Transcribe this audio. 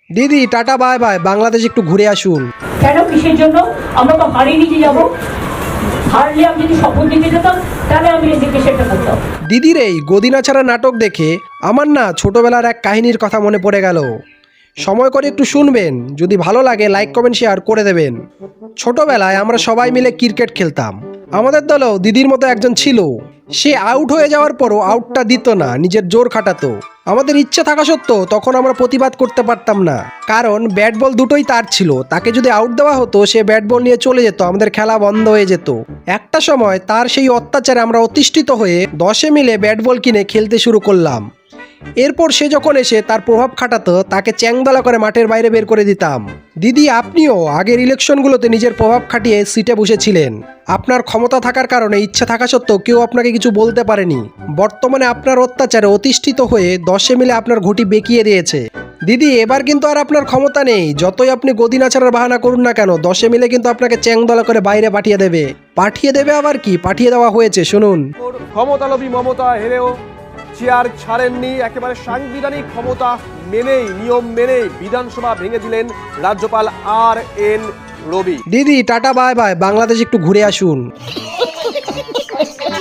দিদি tata bye bye, Bangladesh একটু ঘুরে আসুন। কেন, কিসের জন্য? আমরা তো হারিয়ে নিতে যাবো। হারলে আমি যদি শপথ দিতে যেতাম তাহলে আমি এদিকে সেটা করতাম। দিদির এই গদিনা ছাড়া নাটক দেখে আমার না ছোটবেলার এক কাহিনীর কথা মনে পড়ে গেল। সময় করে একটু শুনবেন, যদি ভালো লাগে লাইক কমেন্ট শেয়ার করে দেবেন। ছোটবেলায় আমরা সবাই মিলে ক্রিকেট খেলতাম। আমাদের দলেও দিদির মতো একজন ছিল। সে আউট হয়ে যাওয়ার পরও আউটটা দিত না, নিজের জোর খাটাতো। আমাদের ইচ্ছে থাকা সত্ত্বেও তখন আমরা প্রতিবাদ করতে পারতাম না, কারণ ব্যাট বল দুটোই তার ছিল। তাকে যদি আউট দেওয়া হতো সে ব্যাট বল নিয়ে চলে যেত, আমাদের খেলা বন্ধ হয়ে যেত। একটা সময় তার সেই অত্যাচারে আমরা অতিষ্ঠিত হয়ে 10 মিলে ব্যাট বল কিনে খেলতে শুরু করলাম। এরপর সে যখন এসে তার প্রভাব খাটাতো, তাকে চ্যাংদোলা করে মাঠের বাইরে বের করে দিতাম। দিদি, আপনিও আগের ইলেকশনগুলোতে নিজের প্রভাব খাটিয়ে সিটে বসেছিলেন। আপনার ক্ষমতা থাকার কারণে ইচ্ছে থাকা সত্ত্বেও কেউ আপনাকে কিছু বলতে পারেনি। বর্তমানে আপনার অত্যাচারে অতিষ্ঠিত হয়ে 10 মিলে আপনার ঘুঁটি বেঁকিয়ে দিয়েছে। দিদি, এবার কিন্তু আর আপনার ক্ষমতা নেই। যতই আপনি গদিনা ছাড়ার বাহানা করুন না কেন, 10 মিলে কিন্তু আপনাকে চ্যাংদোলা করে বাইরে পাঠিয়ে দেবে। পাঠিয়ে দেবে আবার কি, পাঠিয়ে দেওয়া হয়েছে, শুনুন। ক্ষমতালোভী মমতা হেরেও চেয়ার ছাড়েননি। একেবারে সাংবিধানিক ক্ষমতা মেনেই, নিয়ম মেনেই বিধানসভা ভেঙে দিলেন রাজ্যপাল RN রবি। দিদি টাটা বাই বাই, বাংলাদেশ একটু ঘুরে আসুন।